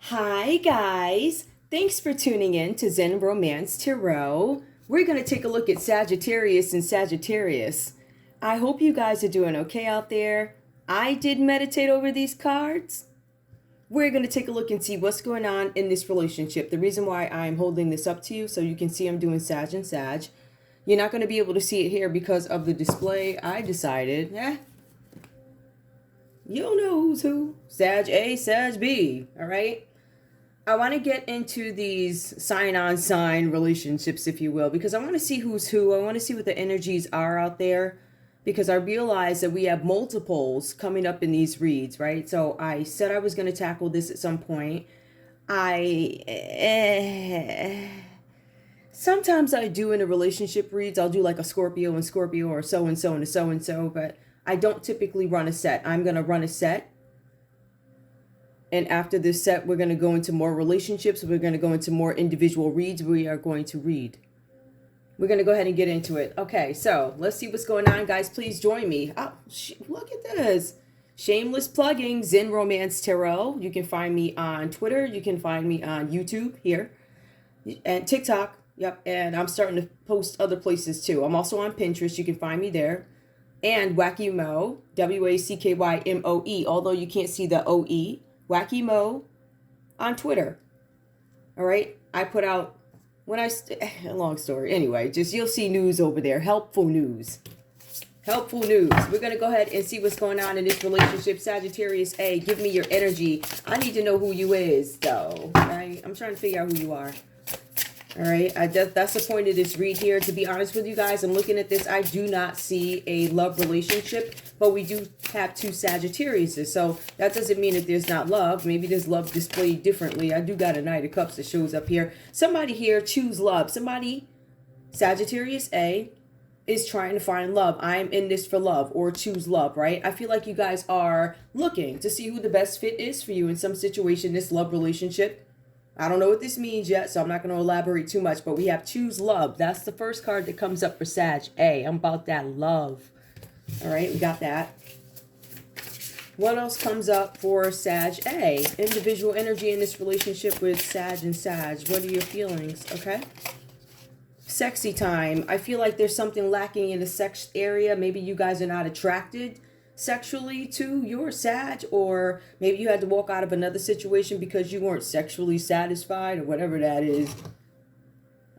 Hi guys, thanks for tuning in to Zen Romance Tarot. We're going to take a look at Sagittarius and Sagittarius. I hope you guys are doing okay out there. I did meditate over these cards. We're going to take a look and see what's going on in this relationship. The reason why I'm holding this up to you so you can see I'm doing Sag and Sag. You're not going to be able to see it here because of the display. I decided, you don't know who's who. Sag A, Sag B, all right? I want to get into these sign-on-sign relationships, if you will, because I want to see who's who. I want to see what the energies are out there, because I realize that we have multiples coming up in these reads, right? So I said I was going to tackle this at some point. Sometimes I do in a relationship reads. I'll do like a Scorpio and Scorpio or so-and-so and a so-and-so, but I don't typically run a set. I'm going to run a set. And after this set, we're going to go into more relationships. We're going to go into more individual reads. We are going to read. We're going to go ahead and get into it. Okay, so let's see what's going on, guys. Please join me. Oh, look at this. Shameless plugging, Zen Romance Tarot. You can find me on Twitter. You can find me on YouTube here. And TikTok. Yep, and I'm starting to post other places too. I'm also on Pinterest. You can find me there. And Wackymoe, WACKYMOE, although you can't see the OE. Wackymoe on Twitter. All right. I put out a long story. Anyway, just you'll see news over there. Helpful news. Helpful news. We're going to go ahead and see what's going on in this relationship. Sagittarius A, give me your energy. I need to know who you is, though. All right. I'm trying to figure out who you are. All right. That's the point of this read here. To be honest with you guys, I'm looking at this. I do not see a love relationship, but we do have two Sagittariuses. So that doesn't mean that there's not love. Maybe there's love displayed differently. I do got a Knight of Cups that shows up here. Somebody here choose love. Somebody, Sagittarius A, is trying to find love. I'm in this for love, or choose love, right? I feel like you guys are looking to see who the best fit is for you in some situation, this love relationship. I don't know what this means yet, so I'm not going to elaborate too much, but we have choose love. That's the first card that comes up for Sag A. I'm about that love. All right, we got that. What else comes up for Sag A? Individual energy in this relationship with Sag and Sag. What are your feelings? Okay. Sexy time. I feel like there's something lacking in the sex area. Maybe you guys are not attracted sexually to your Sag, or maybe you had to walk out of another situation because you weren't sexually satisfied, or whatever that is.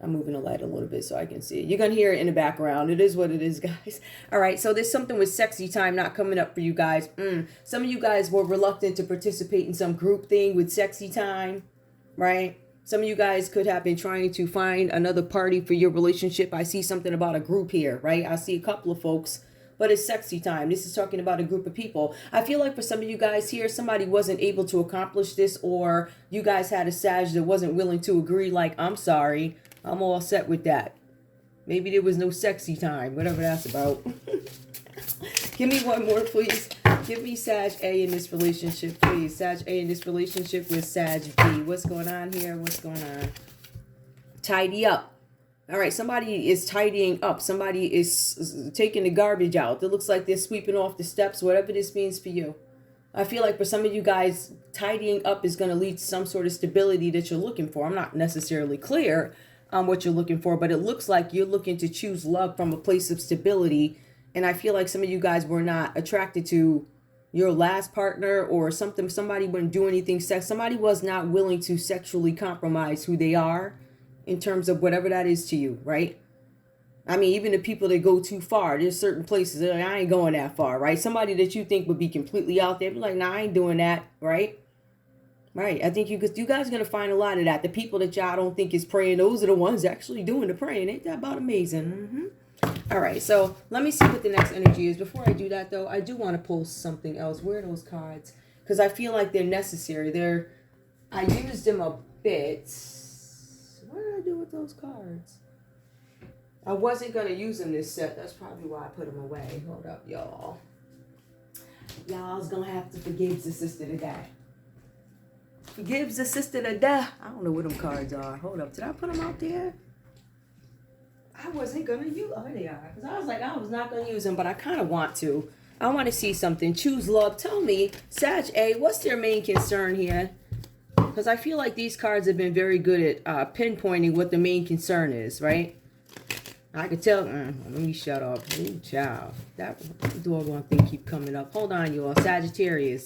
I'm moving the light a little bit so I can see it. You're going to hear it in the background. It is what it is, guys. All right, so there's something with sexy time not coming up for you guys. Some of you guys were reluctant to participate in some group thing with sexy time, right? Some of you guys could have been trying to find another party for your relationship. I see something about a group here, right? I see a couple of folks, but it's sexy time. This is talking about a group of people. I feel like for some of you guys here, somebody wasn't able to accomplish this, or you guys had a Sag that wasn't willing to agree, like, I'm sorry, I'm all set with that. Maybe there was no sexy time, whatever that's about. Give me one more, please. Give me Sag A in this relationship, please. Sag A in this relationship with Sag B. What's going on here? What's going on? Tidy up. All right, somebody is tidying up. Somebody is taking the garbage out. It looks like they're sweeping off the steps, whatever this means for you. I feel like for some of you guys, tidying up is going to lead to some sort of stability that you're looking for. I'm not necessarily clear on what you're looking for, but it looks like you're looking to choose love from a place of stability. And I feel like some of you guys were not attracted to your last partner, or something. Somebody wouldn't do anything somebody was not willing to sexually compromise who they are in terms of whatever that is to you, right? I mean, even the people that go too far, there's certain places that I ain't going that far, right? Somebody that you think would be completely out there, be like, nah, I ain't doing that, right? Right. I think you guys are going to find a lot of that. The people that y'all don't think is praying, those are the ones actually doing the praying. Ain't that about amazing? All right, so let me see what the next energy is. Before I do that, though, I do want to pull something else. Where are those cards? Because I feel like they're necessary. I used them a bit. What did I do with those cards? I wasn't going to use them this set. That's probably why I put them away. Hold up, y'all. Y'all's going to have to forgive the sister to die. Forgive the sister to die. I don't know where them cards are. Hold up. Did I put them out there? I wasn't going to use them. Oh, they are. Because I was like, I was not going to use them, but I kind of want to. I want to see something. Choose love. Tell me, Sag A, what's their main concern here? Because I feel like these cards have been very good at pinpointing what the main concern is, right? I could tell. Let me shut up. Ooh, child. That doggone thing keep coming up. Hold on, y'all. Sagittarius.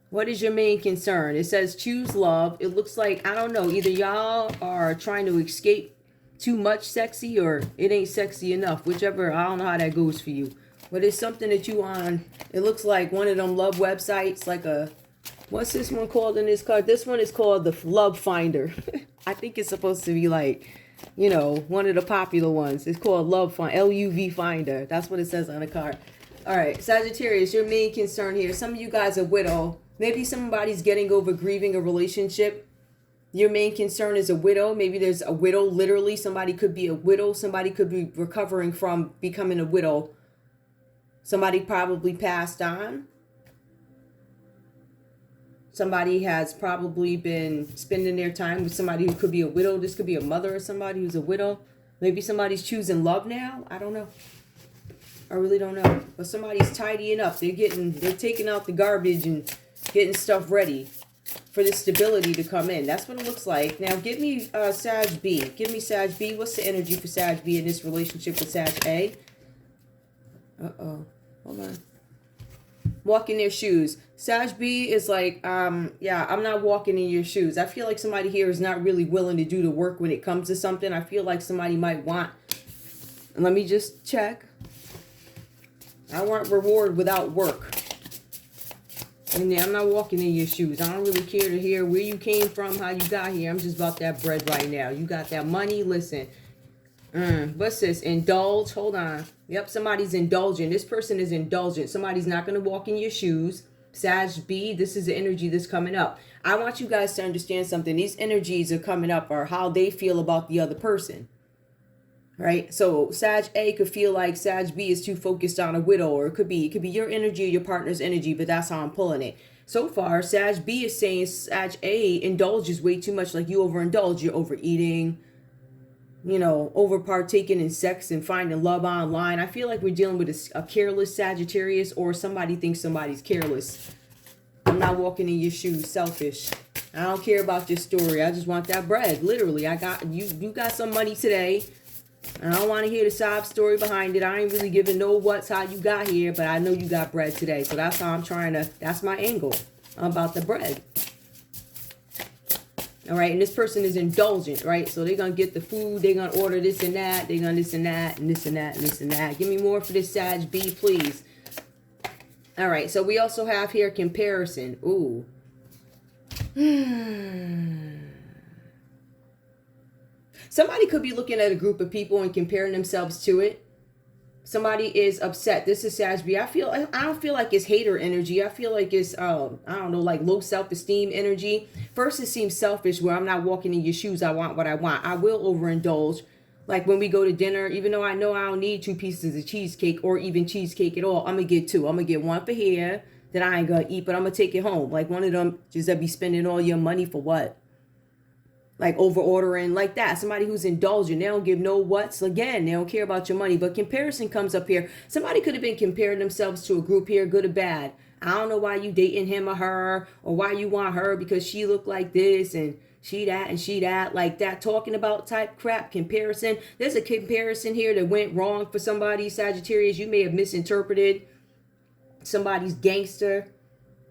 What is your main concern? It says choose love. It looks like, I don't know, either y'all are trying to escape too much sexy or it ain't sexy enough. Whichever. I don't know how that goes for you. But it's something that you on. It looks like one of them love websites, like a... What's this one called in this card? This one is called the Love Finder. I think it's supposed to be like, you know, one of the popular ones. It's called Love Finder, LUV Finder. That's what it says on the card. All right, Sagittarius, your main concern here. Some of you guys are widow. Maybe somebody's getting over grieving a relationship. Your main concern is a widow. Maybe there's a widow, literally. Somebody could be a widow. Somebody could be recovering from becoming a widow. Somebody probably passed on. Somebody has probably been spending their time with somebody who could be a widow. This could be a mother or somebody who's a widow. Maybe somebody's choosing love now. I don't know. I really don't know. But somebody's tidying up. They're taking out the garbage and getting stuff ready for this stability to come in. That's what it looks like. Now, give me Sag B. Give me Sag B. What's the energy for Sag B in this relationship with Sag A? Uh-oh. Hold on. Walk in their shoes. Sag B is like, yeah, I'm not walking in your shoes. I feel like somebody here is not really willing to do the work when it comes to something. I feel like somebody might want, let me just check. I want reward without work. And yeah, I'm not walking in your shoes. I don't really care to hear where you came from, how you got here. I'm just about that bread right now. You got that money? Listen. What's this? Indulge. Hold on. Yep, somebody's indulgent. This person is indulgent. Somebody's not going to walk in your shoes. Sag B, this is the energy that's coming up. I want you guys to understand something. These energies are coming up are how they feel about the other person. Right? So Sag A could feel like Sag B is too focused on a widow, or it could be your energy or your partner's energy, but that's how I'm pulling it. So far, Sag B is saying Sag A indulges way too much, like you overindulge, you're overeating, you know, over partaking in sex and finding love online. I feel like we're dealing with a careless Sagittarius, or somebody thinks somebody's careless. I'm not walking in your shoes, selfish. I don't care about your story. I just want that bread. Literally, I got you got some money today. I don't want to hear the sob story behind it. I ain't really giving no what's how you got here, but I know you got bread today. So that's how I'm trying to, that's my angle. I'm about the bread. All right, and this person is indulgent, right? So they're going to get the food. They're going to order this and that. They're going to this and that and this and that and this and that. Give me more for this Sag B, please. All right, so we also have here comparison. Ooh. Somebody could be looking at a group of people and comparing themselves to it. Somebody is upset. This is Sag B. I don't feel like it's hater energy. I feel like it's, I don't know, like low self-esteem energy. First, it seems selfish where I'm not walking in your shoes. I want what I want. I will overindulge. Like when we go to dinner, even though I know I don't need 2 pieces of cheesecake or even cheesecake at all, I'm going to get 2. I'm going to get 1 for here that I ain't going to eat, but I'm going to take it home. Like one of them, just that be spending all your money for what? Like over ordering like that. Somebody who's indulgent. They don't give no what's. Again, they don't care about your money. But comparison comes up here. Somebody could have been comparing themselves to a group here, good or bad. I don't know why you dating him or her, or why you want her because she looked like this and she that and she that, like that talking about type crap. Comparison. There's a comparison here that went wrong for somebody, Sagittarius. You may have misinterpreted somebody's gangster.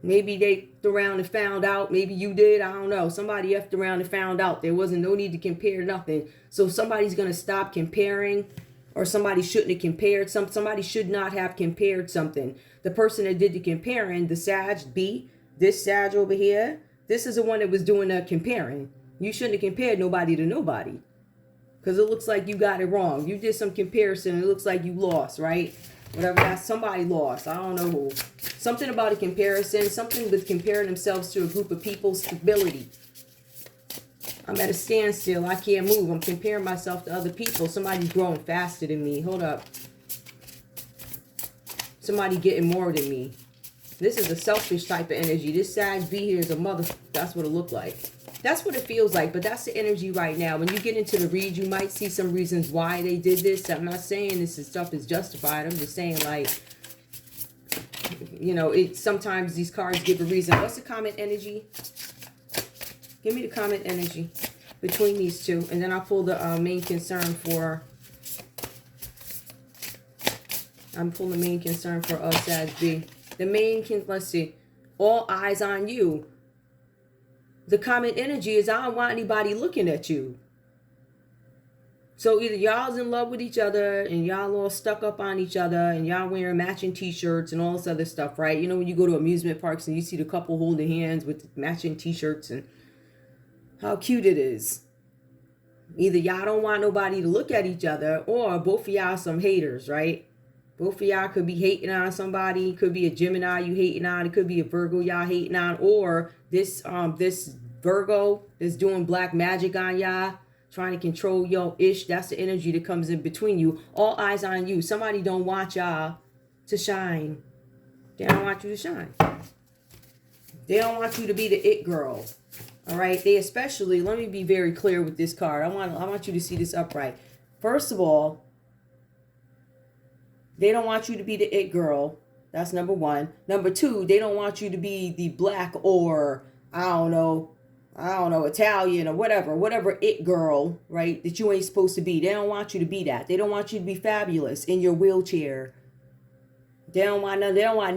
Maybe they effed around and found out. Maybe you did. I don't know. Somebody effed around and found out. There wasn't no need to compare nothing. So somebody's going to stop comparing, or somebody shouldn't have compared something. Somebody should not have compared something. The person that did the comparing, the Sag B, this Sag over here, this is the one that was doing the comparing. You shouldn't have compared nobody to nobody, because it looks like you got it wrong. You did some comparison. It looks like you lost, right? Whatever that, somebody lost. I don't know who. Something about a comparison. Something with comparing themselves to a group of people. Stability. I'm at a standstill. I can't move. I'm comparing myself to other people. Somebody's growing faster than me. Hold up. Somebody getting more than me. This is a selfish type of energy. This Sag B here is a mother. That's what it looked like. That's what it feels like, but that's the energy right now. When you get into the read, you might see some reasons why they did this. I'm not saying this stuff is justified. I'm just saying, like, you know, sometimes these cards give a reason. What's the common energy? Give me the common energy between these two. And then I'll pull the main concern for... I'm pulling the main concern for Sag B. The main, let's see. All eyes on you. The common energy is I don't want anybody looking at you. So either y'all's in love with each other and y'all all stuck up on each other and y'all wearing matching t-shirts and all this other stuff, right? You know, when you go to amusement parks and you see the couple holding hands with matching t-shirts and how cute it is. Either y'all don't want nobody to look at each other, or both of y'all some haters, right? Both of y'all could be hating on somebody. It could be a Gemini you hating on. It could be a Virgo y'all hating on. Or this Virgo is doing black magic on y'all, trying to control your ish. That's the energy that comes in between you. All eyes on you. Somebody don't want y'all to shine. They don't want you to shine. They don't want you to be the it girl. All right. They especially, let me be very clear with this card. I want you to see this upright. First of all, they don't want you to be the it girl. That's number one. Number two, they don't want you to be the black or I don't know, Italian or whatever it girl, right? That you ain't supposed to be. They don't want you to be that. They don't want you to be fabulous in your wheelchair. They don't want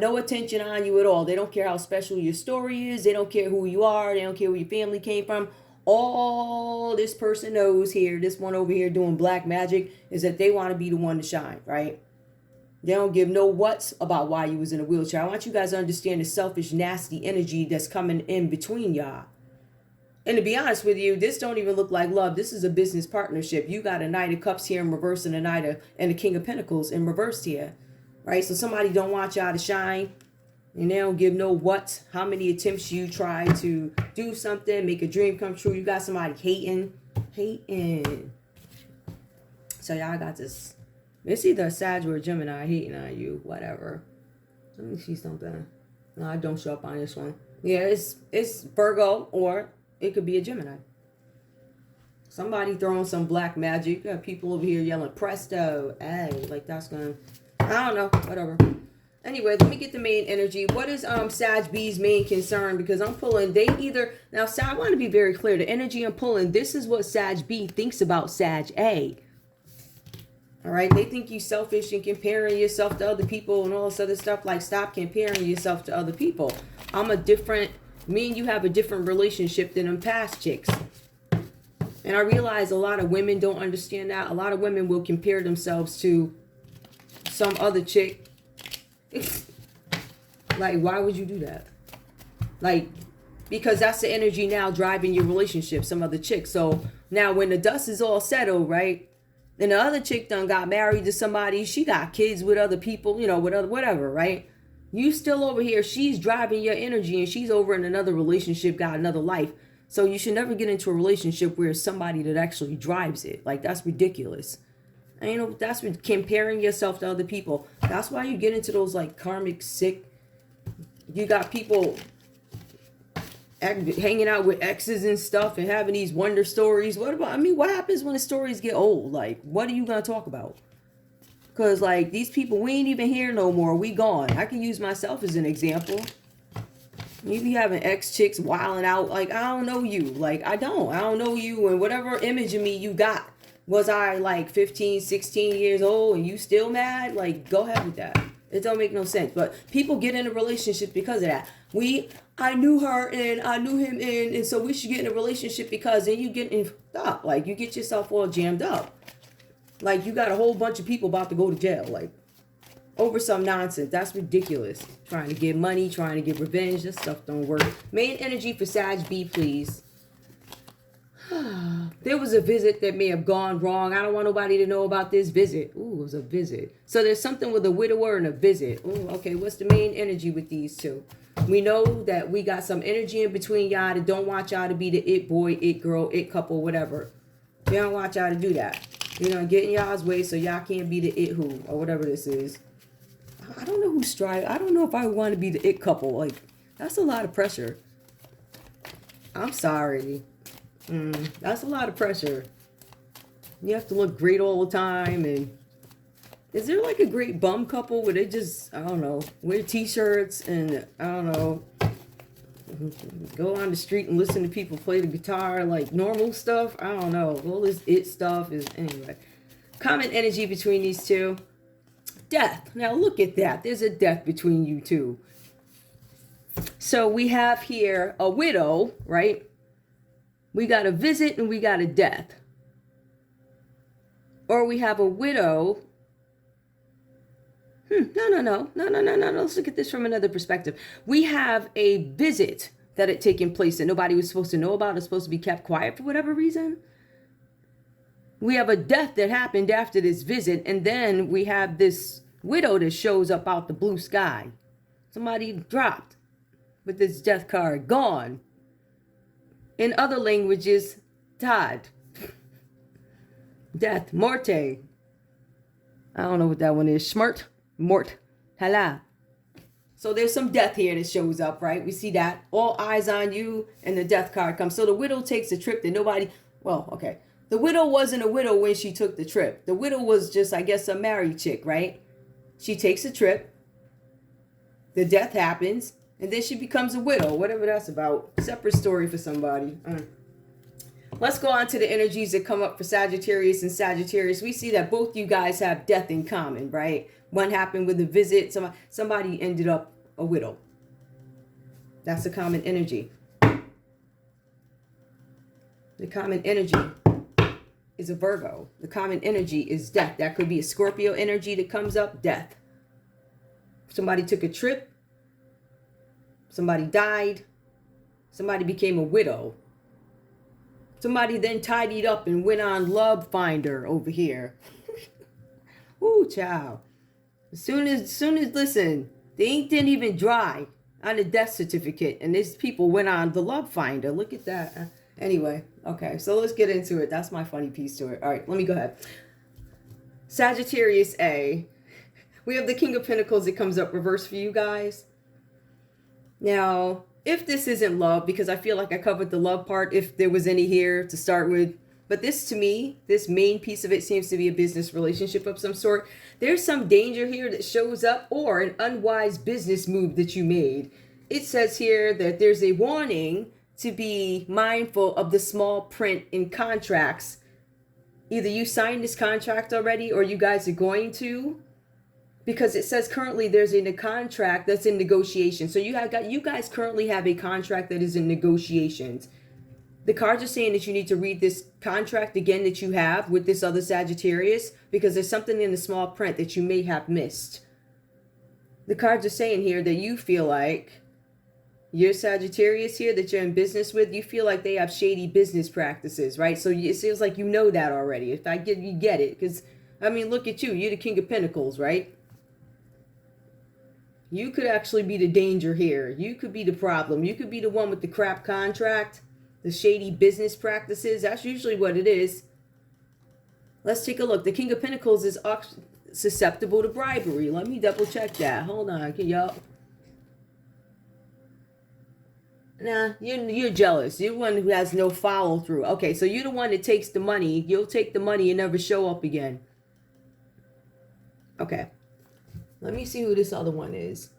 no attention on you at all. They don't care how special your story is. They don't care who you are. They don't care where your family came from. All this person knows here, this one over here doing black magic, is that they want to be the one to shine, right? They don't give no what's about why you was in a wheelchair. I want you guys to understand the selfish, nasty energy that's coming in between y'all. And to be honest with you, this don't even look like love. This is a business partnership. You got a Knight of Cups here in reverse and a King of Pentacles in reverse here. Right? So somebody don't want y'all to shine. And they don't give no what. How many attempts you try to do something, make a dream come true. You got somebody hating. So y'all got this. It's either a Sag or a Gemini hating on you. Whatever. Let me see something. No, I don't show up on this one. Yeah, it's Virgo, or it could be a Gemini. Somebody throwing some black magic. You got people over here yelling presto. Hey, like that's gonna, I don't know, whatever. Anyway, let me get the main energy. What is Sag B's main concern? Because I'm pulling, they either, now Sag, I want to be very clear. The energy I'm pulling, this is what Sag B thinks about Sag A. All right, they think you selfish and comparing yourself to other people and all this other stuff. Like, stop comparing yourself to other people. Me and you have a different relationship than them past chicks. And I realize a lot of women don't understand that. A lot of women will compare themselves to some other chick. Like, why would you do that? Like, because that's the energy now driving your relationship, some other chick. So now when the dust is all settled, right? And the other chick done got married to somebody. She got kids with other people, you know, with other, whatever, right? You still over here. She's driving your energy and she's over in another relationship, got another life. So you should never get into a relationship where it's somebody that actually drives it. Like, that's ridiculous. And, you know, that's what, comparing yourself to other people. That's why you get into those, like, karmic sick. You got people hanging out with exes and stuff and having these wonder stories. What happens when the stories get old? Like, what are you going to talk about? Because, like, these people, we ain't even here no more. We gone. I can use myself as an example. You be having ex-chicks wilding out. Like, I don't know you. Like, I don't know you. And whatever image of me you got, was I, like, 15, 16 years old and you still mad? Like, go ahead with that. It don't make no sense. But people get in a relationship because of that. I knew her and I knew him and so we should get in a relationship because then you get in up. Like, you get yourself all jammed up. Like, you got a whole bunch of people about to go to jail. Like, over some nonsense. That's ridiculous. Trying to get money, trying to get revenge. This stuff don't work. Main energy for Sag B, please. There was a visit that may have gone wrong. I don't want nobody to know about this visit. Ooh, it was a visit. So there's something with a widower and a visit. Ooh, okay, what's the main energy with these two? We know that we got some energy in between y'all that don't want y'all to be the it boy, it girl, it couple, whatever. They don't want y'all to do that. You're going to get in y'all's way so y'all can't be the it who or whatever this is. I don't know who's striving. I don't know if I want to be the it couple. Like, that's a lot of pressure. I'm sorry. That's a lot of pressure. You have to look great all the time. And is there like a great bum couple where they just, I don't know, wear t-shirts and I don't know, go on the street and listen to people play the guitar like normal stuff. I don't know. All this it stuff is, anyway. Common energy between these two. Death. Now look at that. There's a death between you two. So we have here a widow, right? We got a visit and we got a death. Or we have a widow. No. Let's look at this from another perspective. We have a visit that had taken place that nobody was supposed to know about. It's supposed to be kept quiet for whatever reason. We have a death that happened after this visit. And then we have this widow that shows up out the blue sky. Somebody dropped with this death card. Gone. In other languages, died. Death. Morte. I don't know what that one is. Schmert. Mort. Hala. So there's some death here that shows up, right? We see that. All eyes on you, and the death card comes. So the widow takes a trip that nobody... Well, okay. The widow wasn't a widow when she took the trip. The widow was just, I guess, a married chick, right? She takes a trip. The death happens. And then she becomes a widow. Whatever that's about. Separate story for somebody. Let's go on to the energies that come up for Sagittarius and Sagittarius. We see that both you guys have death in common, right? One happened with a visit. Somebody ended up a widow. That's a common energy. The common energy is a Virgo. The common energy is death. That could be a Scorpio energy that comes up. Death. Somebody took a trip. Somebody died. Somebody became a widow. Somebody then tidied up and went on Love Finder over here. Ooh, child. As soon as, listen, the ink didn't even dry on the death certificate. And these people went on the Love Finder. Look at that. Anyway, okay, so let's get into it. That's my funny piece to it. All right, let me go ahead. Sagittarius A. We have the King of Pentacles that comes up reverse for you guys. Now, if this isn't love, because I feel like I covered the love part, if there was any here to start with. But this, to me, this main piece of it seems to be a business relationship of some sort. There's some danger here that shows up, or an unwise business move that you made. It says here that there's a warning to be mindful of the small print in contracts. Either you signed this contract already, or you guys are going to. Because it says currently there's a contract that's in negotiation. So you guys currently have a contract that is in negotiations. The cards are saying that you need to read this contract again that you have with this other Sagittarius, because there's something in the small print that you may have missed. The cards are saying here that you feel like your Sagittarius here that you're in business with, you feel like they have shady business practices, right? So it seems like you know that already. If you get it. Because, I mean, look at you. You're the King of Pentacles, right? You could actually be the danger here. You could be the problem. You could be the one with the crap contract, the shady business practices. That's usually what it is. Let's take a look. The King of Pentacles is susceptible to bribery. Let me double check that. Hold on. Can y'all... Nah, you're jealous. You're the one who has no follow through. Okay, so you're the one that takes the money. You'll take the money and never show up again. Okay. Let me see who this other one is.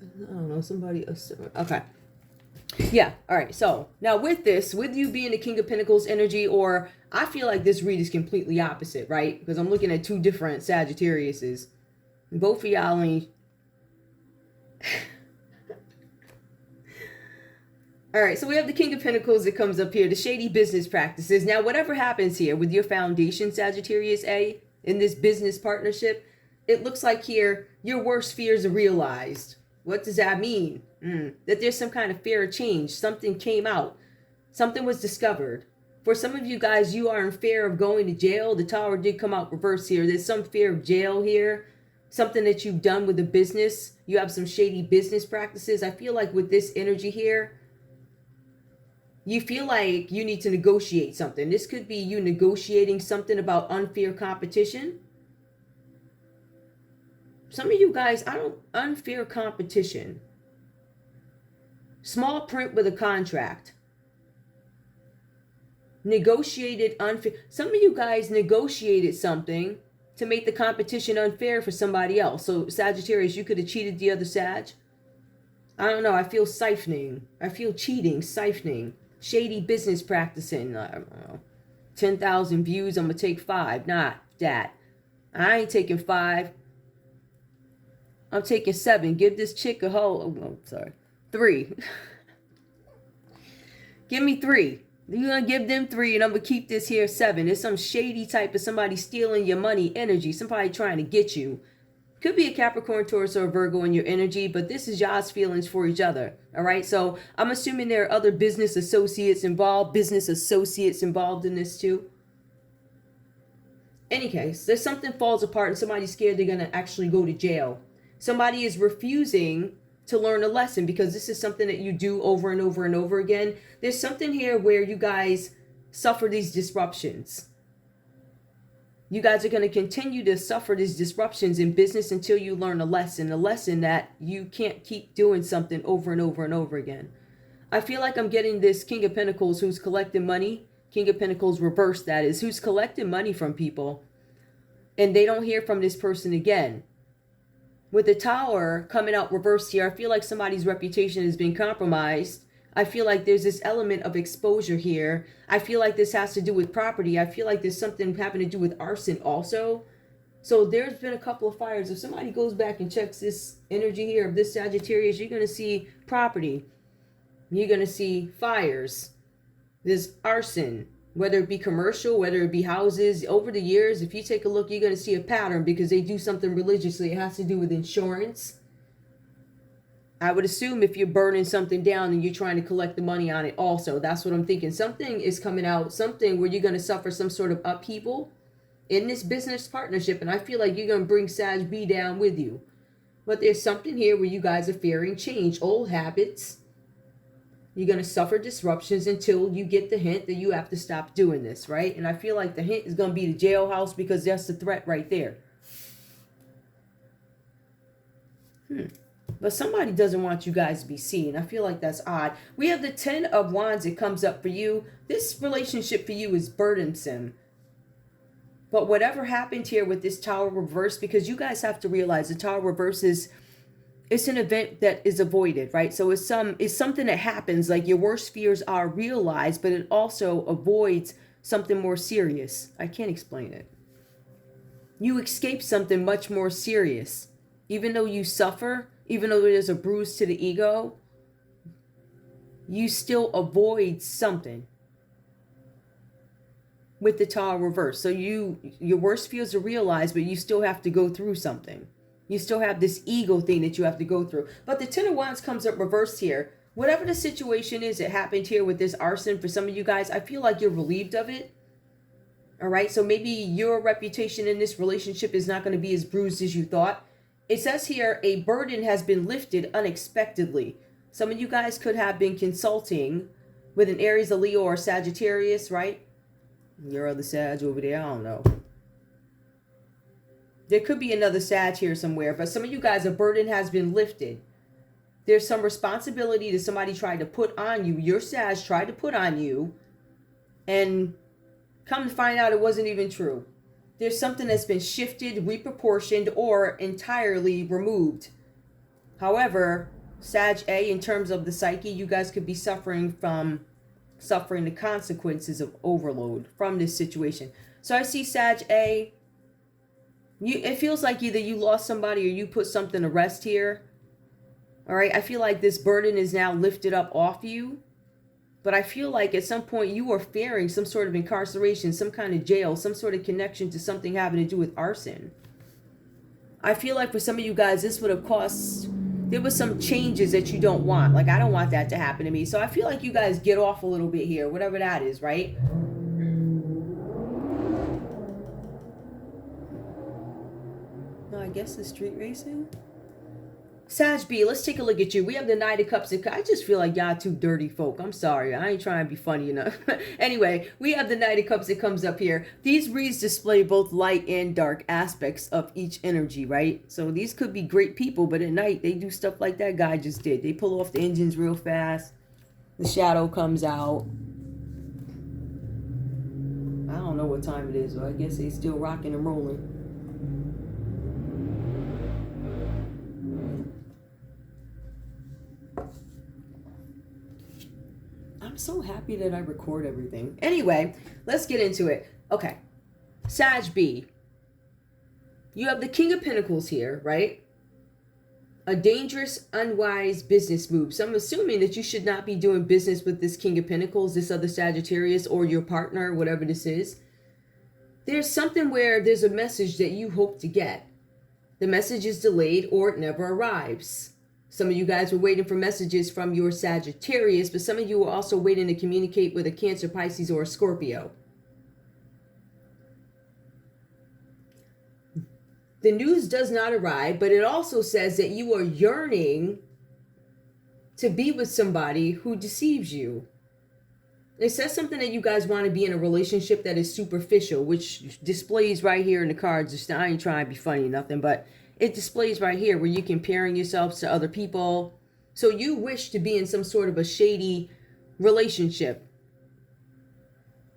I don't know, somebody. Okay. Yeah, all right. So now with you being the King of Pentacles energy, or I feel like this read is completely opposite, right? Because I'm looking at two different Sagittariuses. Both of y'all only... All right, so we have the King of Pentacles that comes up here, the shady business practices. Now, whatever happens here with your foundation, Sagittarius A, in this business partnership, it looks like here your worst fears are realized. What does that mean? That there's some kind of fear of change. Something came out. Something was discovered. For some of you guys, you are in fear of going to jail. The Tower did come out reverse here. There's some fear of jail here. Something that you've done with the business. You have some shady business practices. I feel like with this energy here, you feel like you need to negotiate something. This could be you negotiating something about unfair competition. Some of you guys, unfair competition. Small print with a contract. Negotiated unfair. Some of you guys negotiated something to make the competition unfair for somebody else. So Sagittarius, you could have cheated the other Sag. I don't know. I feel siphoning. I feel cheating, siphoning, shady business practicing. I don't know. 10,000 views, I'm going to take 5. Not that. I ain't taking 5. I'm taking 7. Give this chick a whole, oh, sorry, 3. Give me 3. You're going to give them 3 and I'm going to keep this here 7. It's some shady type of somebody stealing your money energy. Somebody trying to get you. Could be a Capricorn, Taurus, or a Virgo in your energy, but this is y'all's feelings for each other. All right. So I'm assuming there are other business associates involved in this too. Any case, there's something falls apart and somebody's scared they're going to actually go to jail. Somebody is refusing to learn a lesson because this is something that you do over and over and over again. There's something here where you guys suffer these disruptions. You guys are going to continue to suffer these disruptions in business until you learn a lesson that you can't keep doing something over and over and over again. I feel like I'm getting this King of Pentacles who's collecting money. King of Pentacles reverse, that is, who's collecting money from people. And they don't hear from this person again. With the Tower coming out reversed here, I feel like somebody's reputation has been compromised. I feel like there's this element of exposure here. I feel like this has to do with property. I feel like there's something having to do with arson also. So there's been a couple of fires. If somebody goes back and checks this energy here of this Sagittarius, you're going to see property. You're going to see fires. There's arson, whether it be commercial, whether it be houses. Over the years, if you take a look, you're going to see a pattern because they do something religiously. It has to do with insurance. I would assume if you're burning something down and you're trying to collect the money on it also. That's what I'm thinking. Something is coming out, something where you're going to suffer some sort of upheaval in this business partnership. And I feel like you're going to bring Sag B down with you. But there's something here where you guys are fearing change, old habits. You're going to suffer disruptions until you get the hint that you have to stop doing this, right? And I feel like the hint is going to be the jailhouse because that's the threat right there. But somebody doesn't want you guys to be seen. I feel like that's odd. We have the 10 of Wands. It comes up for you. This relationship for you is burdensome. But whatever happened here with this Tower reverse, because you guys have to realize the Tower reverse is, it's an event that is avoided, right? So it's something that happens, like your worst fears are realized, but it also avoids something more serious. I can't explain it. You escape something much more serious. Even though you suffer, even though there's a bruise to the ego, you still avoid something with the Tower reverse. So your worst fears are realized, but you still have to go through something. You still have this ego thing that you have to go through. But the 10 of Wands comes up reversed here. Whatever the situation is that happened here with this arson, for some of you guys, I feel like you're relieved of it. All right, so maybe your reputation in this relationship is not going to be as bruised as you thought. It says here, a burden has been lifted unexpectedly. Some of you guys could have been consulting with an Aries, a Leo, or Sagittarius, right? Your other Sag over there, I don't know. There could be another Sag here somewhere, but some of you guys, a burden has been lifted. There's some responsibility that somebody tried to put on you. Your Sag tried to put on you, and come to find out it wasn't even true. There's something that's been shifted, reproportioned, or entirely removed. However, Sag A, in terms of the psyche, you guys could be suffering the consequences of overload from this situation. So I see Sag A. It feels like either you lost somebody or you put something to rest here. All right. I feel like this burden is now lifted up off you. But I feel like at some point you are fearing some sort of incarceration, some kind of jail, some sort of connection to something having to do with arson. I feel like for some of you guys, this would have cost, there was some changes that you don't want. Like, I don't want that to happen to me. So I feel like you guys get off a little bit here, whatever that is, right? No, I guess the street racing. Sag B, let's take a look at you. We have the Knight of Cups. I just feel like y'all two dirty folk. I'm sorry. I ain't trying to be funny enough. Anyway, we have the Knight of Cups that comes up here. These reads display both light and dark aspects of each energy, right? So these could be great people, but at night they do stuff like that guy just did. They pull off the engines real fast. The shadow comes out. I don't know what time it is, so I guess they still rocking and rolling. I'm so happy that I record everything. Anyway, let's get into it. Okay. Sag B. You have the King of Pentacles here, right? A dangerous, unwise business move. So I'm assuming that you should not be doing business with this King of Pentacles, this other Sagittarius, or your partner, whatever this is. There's something where there's a message that you hope to get. The message is delayed or it never arrives. Some of you guys were waiting for messages from your Sagittarius, but some of you were also waiting to communicate with a Cancer, Pisces, or a Scorpio. The news does not arrive, but it also says that you are yearning to be with somebody who deceives you. It says something that you guys want to be in a relationship that is superficial, which displays right here in the cards. I ain't trying to be funny or nothing, but it displays right here where you're comparing yourselves to other people. So you wish to be in some sort of a shady relationship.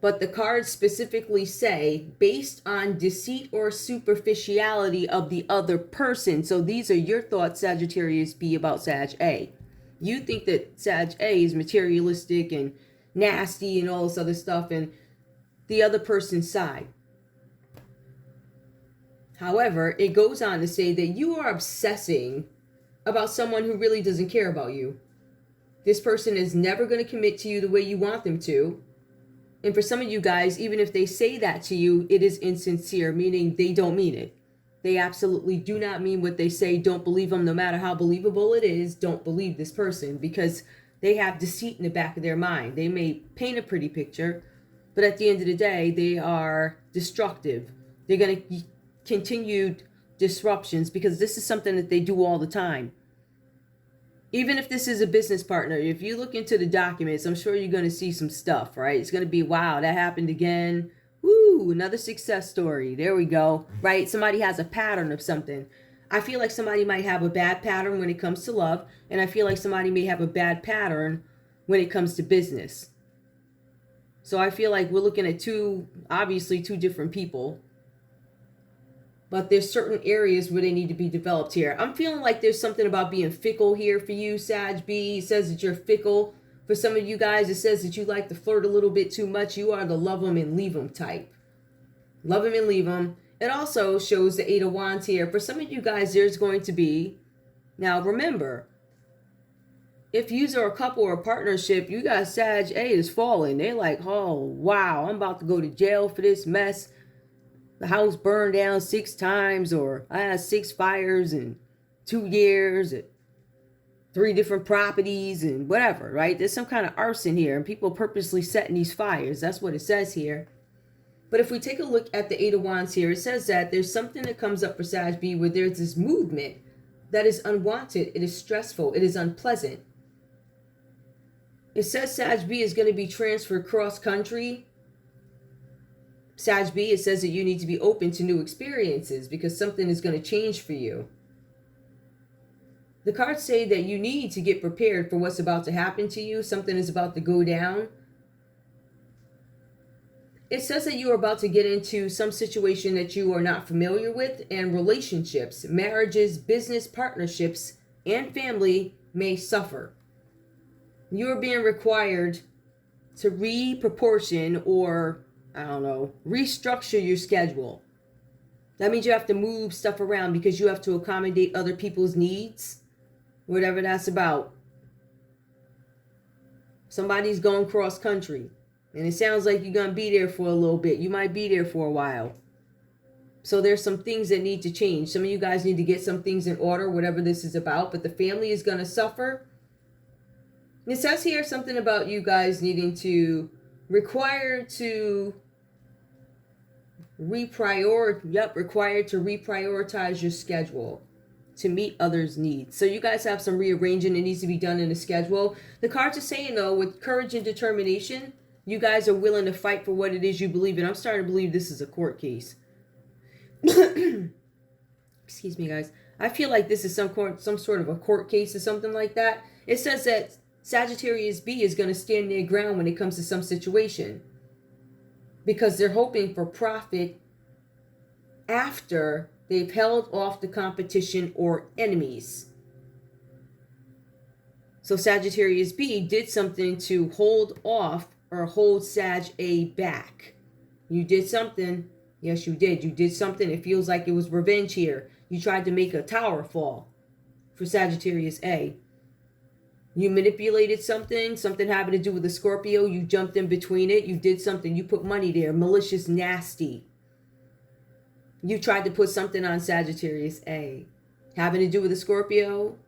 But the cards specifically say, based on deceit or superficiality of the other person. So these are your thoughts, Sagittarius B, about Sag A. You think that Sag A is materialistic and nasty and all this other stuff, and the other person's side. However, it goes on to say that you are obsessing about someone who really doesn't care about you. This person is never going to commit to you the way you want them to. And for some of you guys, even if they say that to you, it is insincere, meaning they don't mean it. They absolutely do not mean what they say. Don't believe them, no matter how believable it is. Don't believe this person, because they have deceit in the back of their mind. They may paint a pretty picture, but at the end of the day, they are destructive. They're going to continue disruptions, because this is something that they do all the time. Even if this is a business partner, if you look into the documents, I'm sure you're going to see some stuff, right? It's going to be, wow, that happened again. Woo, another success story. There we go, right? Somebody has a pattern of something. I feel like somebody might have a bad pattern when it comes to love, and I feel like somebody may have a bad pattern when it comes to business. So I feel like we're looking at obviously two different people. But there's certain areas where they need to be developed here. I'm feeling like there's something about being fickle here for you, Sag B. It says that you're fickle. For some of you guys, it says that you like to flirt a little bit too much. You are the love them and leave them type. Love them and leave them. It also shows the 8 of Wands here. For some of you guys, there's going to be... Now, remember, if you are a couple or a partnership, you got Sag A is falling. They're like, oh, wow, I'm about to go to jail for this mess. The house burned down 6 times, or I had 6 fires in 2 years at 3 different properties and whatever, right? There's some kind of arson here, and people purposely setting these fires. That's what it says here. But if we take a look at the 8 of Wands here, it says that there's something that comes up for Sag B where there's this movement that is unwanted. It is stressful. It is unpleasant. It says Sag B is going to be transferred cross-country. Sag B, it says that you need to be open to new experiences because something is going to change for you. The cards say that you need to get prepared for what's about to happen to you. Something is about to go down. It says that you are about to get into some situation that you are not familiar with, and relationships, marriages, business partnerships, and family may suffer. You are being required to reproportion or, I don't know, restructure your schedule. That means you have to move stuff around because you have to accommodate other people's needs, whatever that's about. Somebody's going cross country, and it sounds like you're going to be there for a little bit. You might be there for a while. So there's some things that need to change. Some of you guys need to get some things in order, whatever this is about, but the family is going to suffer. It says here something about you guys needing to required to reprioritize your schedule to meet others' needs. So you guys have some rearranging that needs to be done in the schedule. The cards are saying, though, with courage and determination, you guys are willing to fight for what it is you believe in. I'm starting to believe this is a court case. Excuse me, guys. I feel like this is some sort of a court case or something like that. It says that Sagittarius B is going to stand their ground when it comes to some situation, because they're hoping for profit after they've held off the competition or enemies. So Sagittarius B did something to hold off or hold Sag A back. You did something. Yes, you did. You did something. It feels like it was revenge here. You tried to make a tower fall for Sagittarius A. You manipulated something. Something having to do with the Scorpio. You jumped in between it. You did something. You put money there. Malicious, nasty. You tried to put something on Sagittarius A. Having to do with the Scorpio.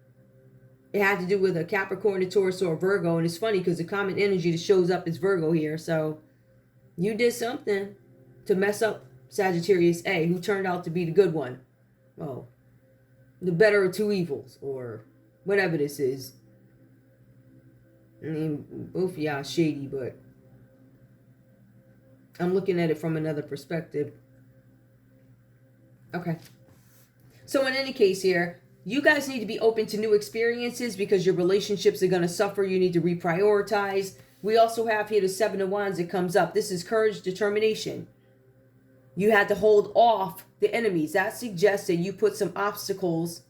It had to do with a Capricorn, a Taurus, or a Virgo. And it's funny because the common energy that shows up is Virgo here. So you did something to mess up Sagittarius A, who turned out to be the good one. Well, the better of two evils, or whatever this is. I mean, both of y'all shady, but I'm looking at it from another perspective. Okay. So in any case here, you guys need to be open to new experiences because your relationships are going to suffer. You need to reprioritize. We also have here the Seven of Wands that comes up. This is courage, determination. You had to hold off the enemies. That suggests that you put some obstacles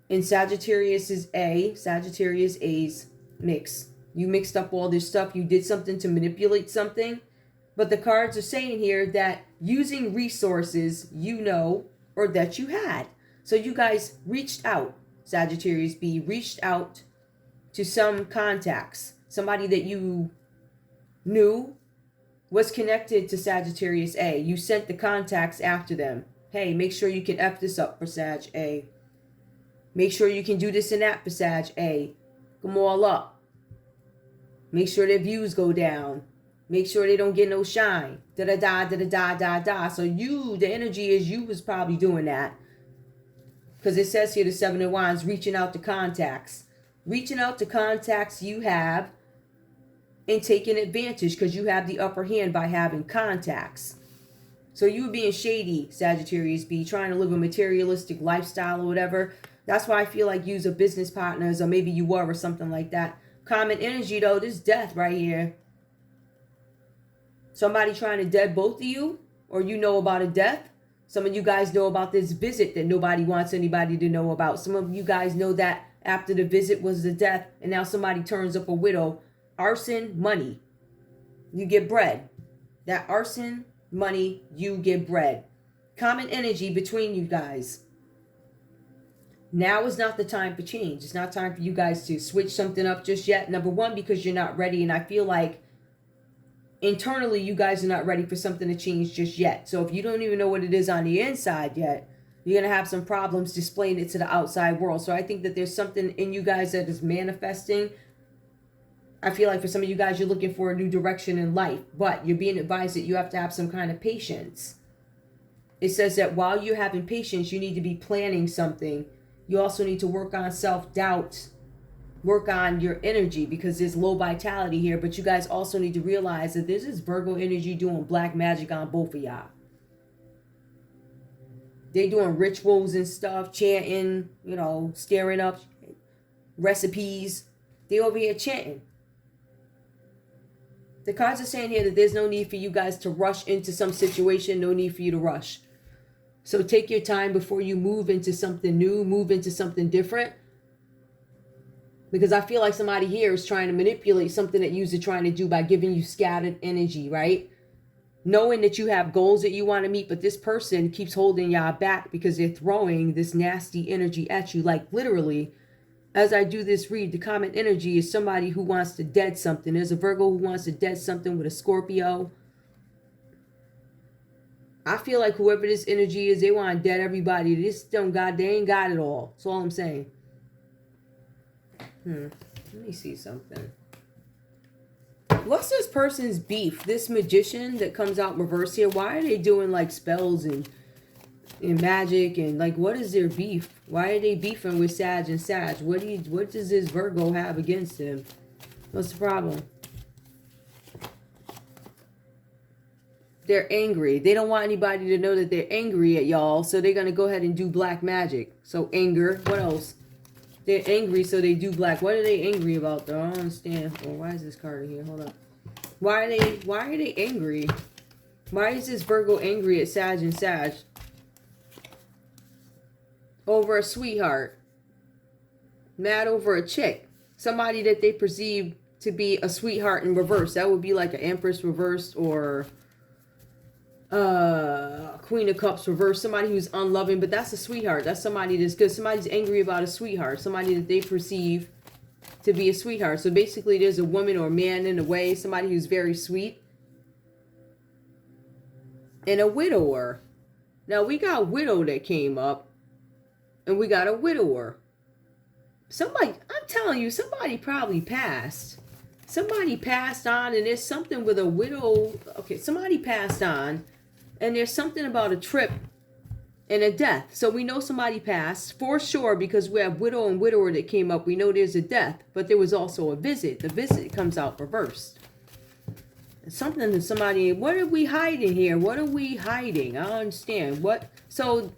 in Sagittarius A's mix. You mixed up all this stuff. You did something to manipulate something. But the cards are saying here that using resources you know or that you had. So you guys reached out. Sagittarius B reached out to some contacts. Somebody that you knew was connected to Sagittarius A. You sent the contacts after them. Hey, make sure you can F this up for Sag A. Make sure you can do this and that for Sag A. Come all up. Make sure their views go down. Make sure they don't get no shine. Da-da-da, da-da-da, da-da. So you, the energy is you was probably doing that. Because it says here the Seven of Wands, reaching out to contacts. Reaching out to contacts you have and taking advantage because you have the upper hand by having contacts. So you were being shady, Sagittarius B, trying to live a materialistic lifestyle or whatever. That's why I feel like you's a business partners, or maybe you were, or something like that. Common energy though, this death right here. Somebody trying to dead both of you, or you know about a death. Some of you guys know about this visit that nobody wants anybody to know about. Some of you guys know that after the visit was the death, and now somebody turns up a widow. Arson, money. You get bread. That arson, money, you get bread. Common energy between you guys. Now is not the time for change. It's not time for you guys to switch something up just yet. Number one, because you're not ready, and I feel like internally you guys are not ready for something to change just yet. So if you don't even know what it is on the inside yet, you're going to have some problems displaying it to the outside world. So I think that there's something in you guys that is manifesting. I feel like for some of you guys, you're looking for a new direction in life, but you're being advised that you have to have some kind of patience. It says that while you're having patience, you need to be planning something. You also need to work on self-doubt, work on your energy, because there's low vitality here. But you guys also need to realize that this is Virgo energy doing black magic on both of y'all. They doing rituals and stuff, chanting, stirring up recipes. They over here chanting. The cards are saying here that there's no need for you guys to rush into some situation. No need for you to rush. So take your time before you move into something new, move into something different. Because I feel like somebody here is trying to manipulate something that you're trying to do by giving you scattered energy, right? Knowing that you have goals that you want to meet, but this person keeps holding y'all back because they're throwing this nasty energy at you. Like literally, as I do this read, the common energy is somebody who wants to dead something. There's a Virgo who wants to dead something with a Scorpio. I feel like whoever this energy is, they want to dead everybody. They ain't got it all. That's all I'm saying. Let me see something. What's this person's beef? This magician that comes out reverse here. Why are they doing like spells and magic and like what is their beef? Why are they beefing with Sag and Sag? What does this Virgo have against him? What's the problem? They're angry. They don't want anybody to know that they're angry at y'all, so they're gonna go ahead and do black magic. So anger. What else? They're angry, so they do black. What are they angry about, though? I don't understand. Well, why is this card in here? Hold up. Why are they angry? Why is this Virgo angry at Sag and Sag? Over a sweetheart. Mad over a chick. Somebody that they perceive to be a sweetheart in reverse. That would be like an Empress reversed, or Queen of Cups reversed. Somebody who's unloving, but that's a sweetheart. That's somebody that's good. Somebody's angry about a sweetheart. Somebody that they perceive to be a sweetheart. So basically there's a woman or a man in a way. Somebody who's very sweet. And a widower. Now we got widow that came up. And we got a widower. Somebody, I'm telling you, somebody probably passed. Somebody passed on, and there's something with a widow. Okay, somebody passed on, and there's something about a trip and a death. So we know somebody passed for sure, because we have widow and widower that came up. We know there's a death, but there was also a visit. The visit comes out reversed. Something to somebody. What are we hiding here? What are we hiding? I don't understand. What? So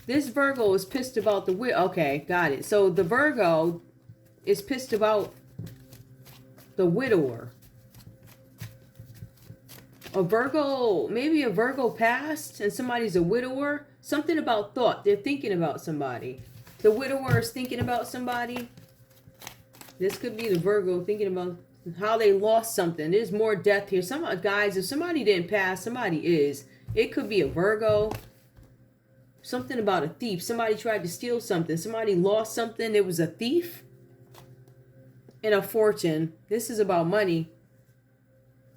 this Virgo is pissed about the widow. Okay, got it. So the Virgo is pissed about the widower. A Virgo, maybe a Virgo passed and somebody's a widower. Something about thought. They're thinking about somebody. The widower is thinking about somebody. This could be the Virgo thinking about how they lost something. There's more death here. Some guys, if somebody didn't pass, somebody is. It could be a Virgo. Something about a thief. Somebody tried to steal something. Somebody lost something. It was a thief. And a fortune. This is about money.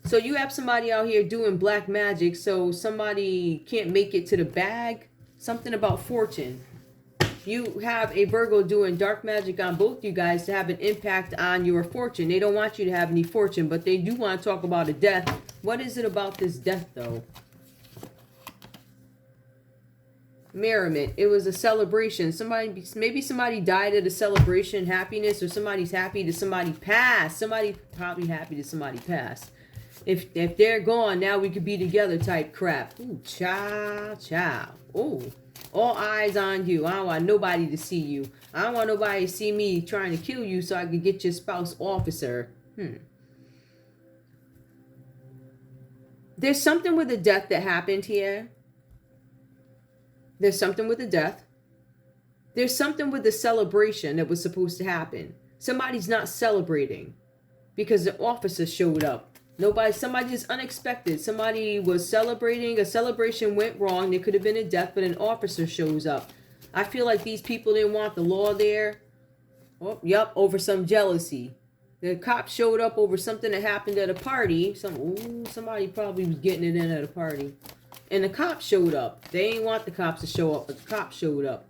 So you have somebody out here doing black magic, so somebody can't make it to the bag. Something about fortune. You have a Virgo doing dark magic on both you guys to have an impact on your fortune. They don't want you to have any fortune, but they do want to talk about a death. What is it about this death, though? Merriment. It was a celebration. Somebody, maybe somebody died at a celebration, happiness, or somebody's happy that somebody passed. Somebody probably happy that somebody passed. If they're gone, now we could be together type crap. Ooh, ciao, ciao. Ooh, all eyes on you. I don't want nobody to see you. I don't want nobody to see me trying to kill you so I could get your spouse officer. There's something with the death that happened here. There's something with the death. There's something with the celebration that was supposed to happen. Somebody's not celebrating because the officer showed up. Somebody just unexpected. Somebody was celebrating. A celebration went wrong. There could have been a death, but an officer shows up. I feel like these people didn't want the law there. Oh, yep, over some jealousy. The cops showed up over something that happened at a party. Somebody probably was getting it in at a party. And the cops showed up. They didn't want the cops to show up, but the cops showed up.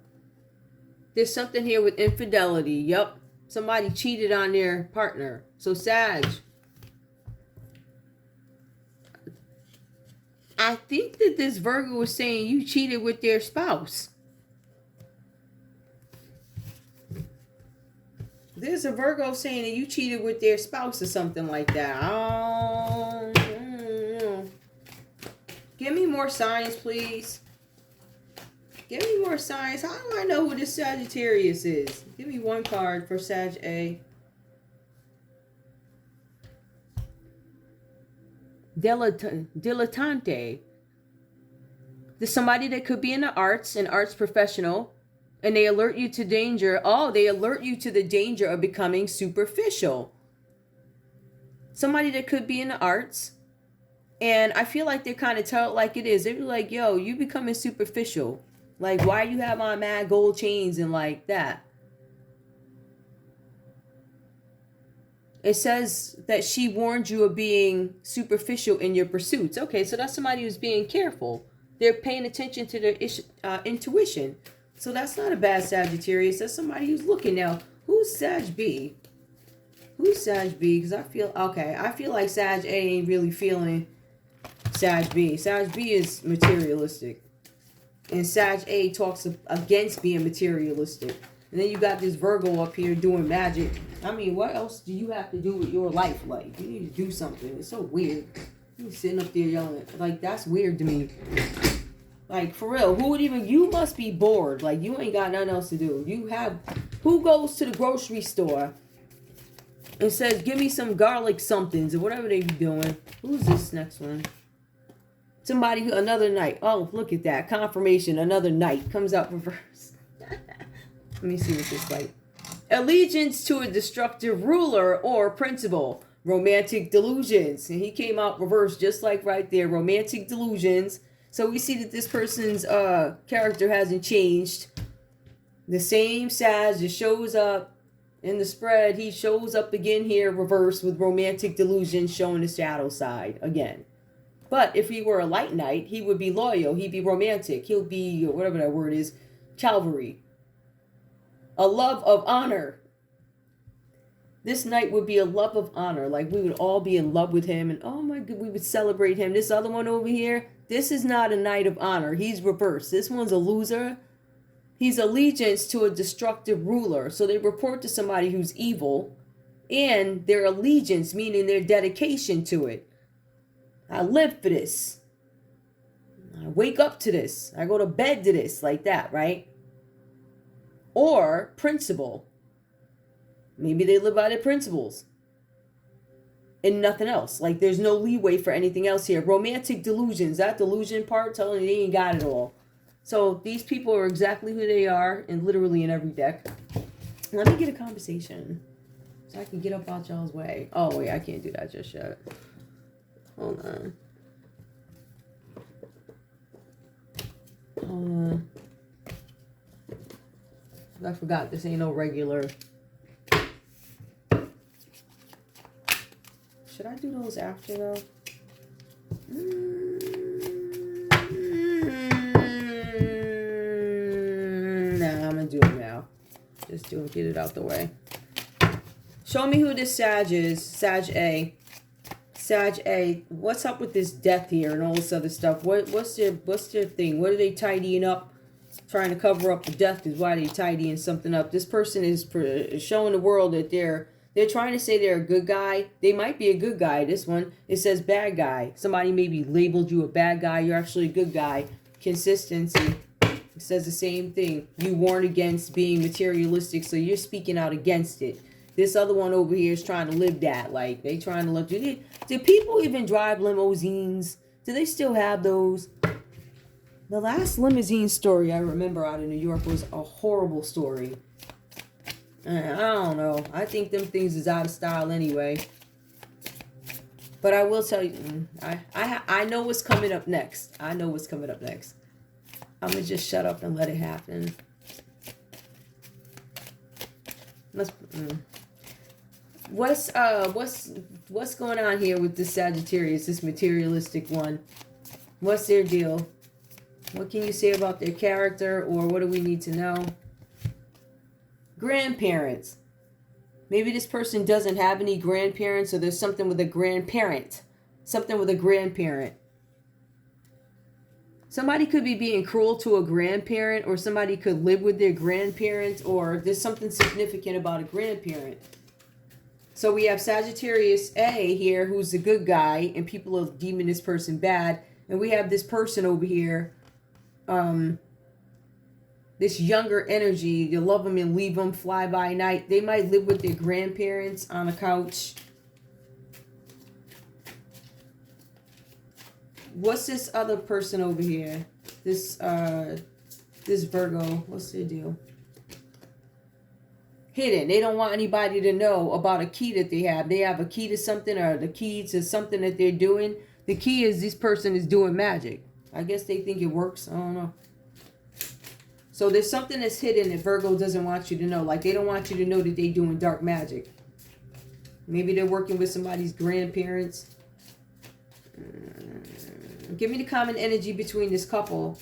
There's something here with infidelity. Yup. Somebody cheated on their partner. So Sag, I think that this Virgo was saying you cheated with their spouse. There's a Virgo saying that you cheated with their spouse or something like that. Give me more signs, please. Give me more signs. How do I know who this Sagittarius is? Give me one card for Sag A. Dilettante. There's somebody that could be in the arts, an arts professional, and they alert you to danger. Oh, they alert you to the danger of becoming superficial. Somebody that could be in the arts. And I feel like they kind of tell it like it is. They're like, yo, you becoming superficial. Like, why you have on mad gold chains and like that? It says that she warned you of being superficial in your pursuits. Okay, so that's somebody who's being careful. They're paying attention to their intuition. So that's not a bad Sagittarius. That's somebody who's looking now. Who's Sag B? Who's Sag B? Because I feel like Sag A ain't really feeling Sag B. Sag B is materialistic. And Sag A talks against being materialistic. And then you got this Virgo up here doing magic. I mean, what else do you have to do with your life? Like, you need to do something. It's so weird. You sitting up there yelling. Like, that's weird to me. Like, for real, you must be bored. Like, you ain't got nothing else to do. Who goes to the grocery store and says, give me some garlic somethings or whatever they be doing? Who's this next one? Somebody who, another night. Oh, look at that. Confirmation, another night. Comes out reverse. Let me see what this like. Allegiance to a destructive ruler or principle. Romantic delusions. And he came out reversed just like right there. Romantic delusions. So we see that this person's character hasn't changed. The same Sag just shows up in the spread. He shows up again here reversed with romantic delusions showing the shadow side again. But if he were a light knight, he would be loyal. He'd be romantic. He'll be, whatever that word is, chivalry. A love of honor. This knight would be a love of honor. Like we would all be in love with him. And oh my God, we would celebrate him. This other one over here, this is not a knight of honor. He's reversed. This one's a loser. He's allegiance to a destructive ruler. So they report to somebody who's evil. And their allegiance, meaning their dedication to it. I live for this. I wake up to this. I go to bed to this. Like that, right? Or principle. Maybe they live by their principles. And nothing else. Like there's no leeway for anything else here. Romantic delusions. That delusion part telling you they ain't got it all. So these people are exactly who they are. And literally in every deck. Let me get a conversation. So I can get up out y'all's way. Oh wait, I can't do that just yet. Hold on. I forgot this ain't no regular. Should I do those after though? Nah, I'm gonna do it now. Just do it, get it out the way. Show me who this Sag is. Sag A. Sag A. What's up with this death here and all this other stuff? What's their thing? What are they tidying up? Trying to cover up the death is why they tidying something up. This person is showing the world that they're trying to say they're a good guy. They might be a good guy. This one, it says bad guy. Somebody maybe labeled you a bad guy. You're actually a good guy. Consistency. It says the same thing. You warn against being materialistic, so you're speaking out against it. This other one over here is trying to live that. Like, they trying to look. Do people even drive limousines? Do they still have those? The last limousine story I remember out of New York was a horrible story. I don't know. I think them things is out of style anyway. But I will tell you, I know what's coming up next. I know what's coming up next. I'm going to just shut up and let it happen. What's going on here with this Sagittarius, this materialistic one? What's their deal? What can you say about their character, or what do we need to know? Grandparents. Maybe this person doesn't have any grandparents, or there's something with a grandparent. Something with a grandparent. Somebody could be being cruel to a grandparent, or somebody could live with their grandparents, or there's something significant about a grandparent. So we have Sagittarius A here, who's the good guy, and people are deeming this person bad. And we have this person over here, this younger energy. You love them and leave them, fly by night. They might live with their grandparents on a couch. What's this other person over here? This Virgo. What's their deal? Hidden. They don't want anybody to know about a key that they have. They have a key to something, or the key to something that they're doing. The key is this person is doing magic. I guess they think it works. I don't know. So there's something that's hidden that Virgo doesn't want you to know. Like, they don't want you to know that they're doing dark magic. Maybe they're working with somebody's grandparents. Give me the common energy between this couple.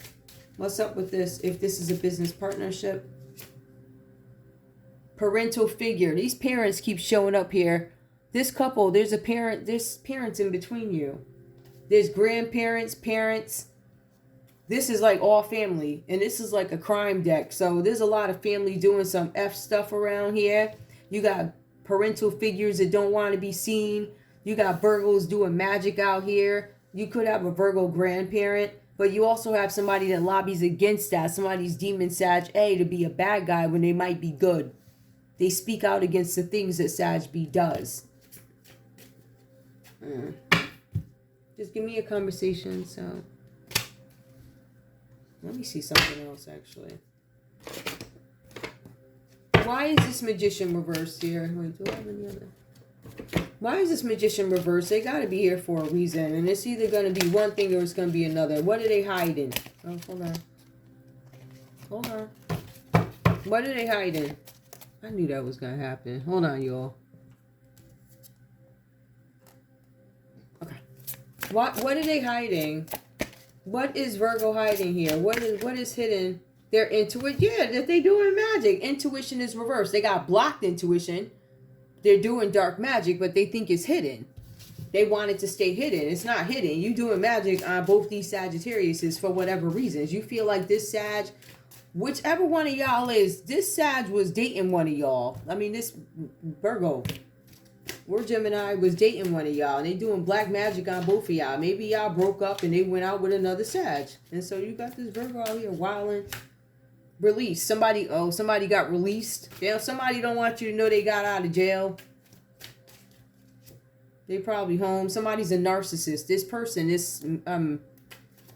What's up with this? If this is a business partnership. Parental figure. These parents keep showing up here. This couple, there's parents in between you. There's grandparents, parents. This is like all family. And this is like a crime deck. So there's a lot of family doing some F stuff around here. You got parental figures that don't want to be seen. You got Virgos doing magic out here. You could have a Virgo grandparent. But you also have somebody that lobbies against that. Somebody's deeming Sag A to be a bad guy when they might be good. They speak out against the things that Sag B does. Just give me a conversation. So let me see something else, actually. Why is this Magician reversed here? Wait, do I have any other? Why is this Magician reversed? They got to be here for a reason. And it's either going to be one thing or it's going to be another. What are they hiding? Oh, hold on. Hold on. What are they hiding? I knew that was going to happen. Hold on, y'all. Okay. What are they hiding? What is Virgo hiding here? What is hidden? Their intuition. Yeah, that they doing magic. Intuition is reversed. They got blocked intuition. They're doing dark magic, but they think it's hidden. They want it to stay hidden. It's not hidden. You doing magic on both these Sagittariuses for whatever reasons. You feel like this Sag, whichever one of y'all is, this Sag was dating one of y'all. I mean, this Virgo or Gemini was dating one of y'all. And they doing black magic on both of y'all. Maybe y'all broke up and they went out with another Sag. And so you got this Virgo out here wilding. Released. Somebody got released. Yeah, somebody don't want you to know they got out of jail. They probably home. Somebody's a narcissist. This person, this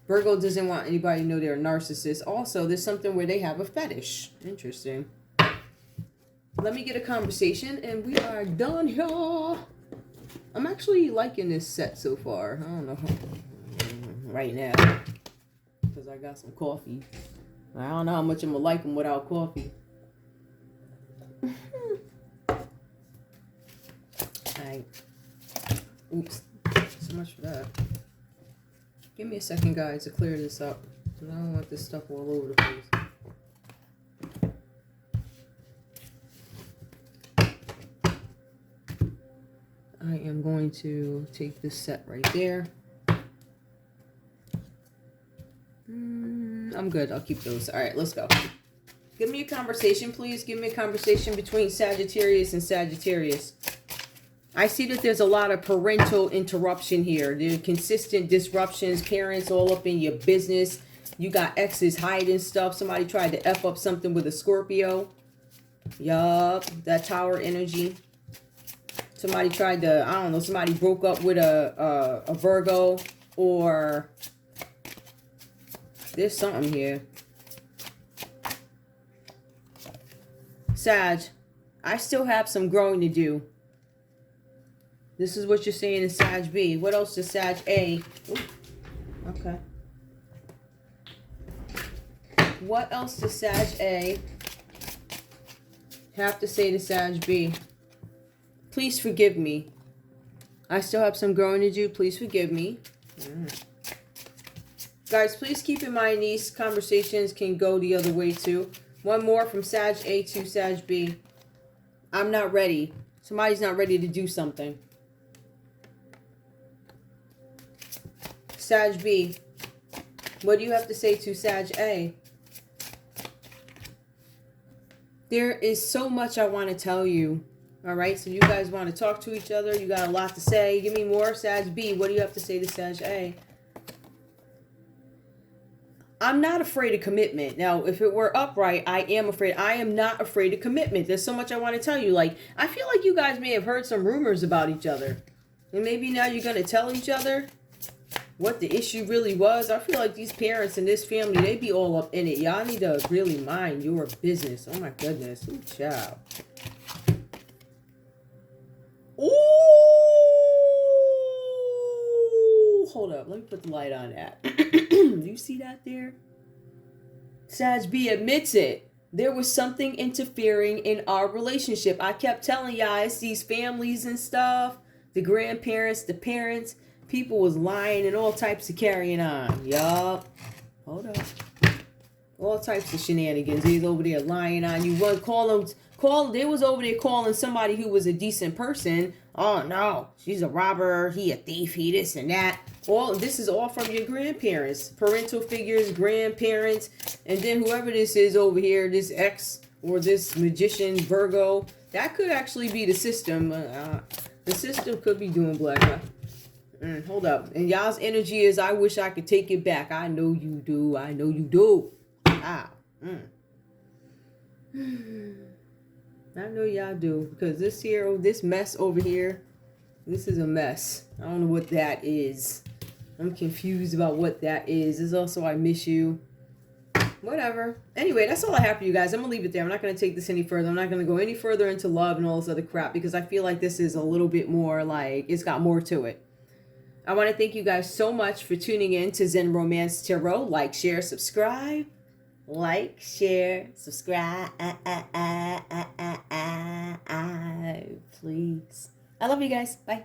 Virgo doesn't want anybody to know they're a narcissist. Also, there's something where they have a fetish. Interesting. Let me get a conversation and we are done, y'all. I'm actually liking this set so far. I don't know right now because I got some coffee. I don't know how much I'm going to like them without coffee. Alright. Oops. So much for that. Give me a second, guys, to clear this up. I don't want this stuff all over the place. I am going to take this set right there. I'm good. I'll keep those. All right, let's go. Give me a conversation, please. Give me a conversation between Sagittarius and Sagittarius. I see that there's a lot of parental interruption here. There are consistent disruptions. Parents all up in your business. You got exes hiding stuff. Somebody tried to F up something with a Scorpio. Yup. That Tower energy. Somebody tried to, I don't know, somebody broke up with a Virgo or... There's something here. Sag, I still have some growing to do. This is what you're saying in Sag B. What else does Sag A? Ooh, okay. What else does Sag A have to say to Sag B? Please forgive me. I still have some growing to do. Please forgive me. Guys, please keep in mind these conversations can go the other way too. One more from Sag A to Sag B. I'm not ready. Somebody's not ready to do something. Sag B. What do you have to say to Sag A? There is so much I want to tell you. All right, so you guys want to talk to each other. You got a lot to say. Give me more. Sag B. What do you have to say to Sag A? I'm not afraid of commitment. Now, if it were upright, I am afraid. I am not afraid of commitment. There's so much I want to tell you. Like, I feel like you guys may have heard some rumors about each other. And maybe now you're going to tell each other what the issue really was. I feel like these parents and this family, they be all up in it. Y'all need to really mind your business. Oh, my goodness. Ooh, child. Ooh. Hold up. Let me put the light on that. Do you see that there? Sag B admits it. There was something interfering in our relationship. I kept telling y'all, it's these families and stuff. The grandparents, the parents. People was lying and all types of carrying on. Yup. Hold up. All types of shenanigans. They was over there lying on you. One they was over there calling somebody who was a decent person. Oh no, she's a robber, he a thief, he this and that. This is all from your grandparents, parental figures, grandparents, and then whoever this is over here, this ex or this magician Virgo, that could actually be the system. The system could be doing black. Hold up. And y'all's energy is, I wish I could take it back. I know you do. I know you do. Ah. I know y'all do. Because this mess over here, this is a mess. I don't know what that is. I'm confused about what that is. There's also I miss you. Whatever. Anyway, that's all I have for you guys. I'm going to leave it there. I'm not going to take this any further. I'm not going to go any further into love and all this other crap because I feel like this is a little bit more like it's got more to it. I want to thank you guys so much for tuning in to Zen Romance Tarot. Like, share, subscribe. Like, share, subscribe. Please. I love you guys. Bye.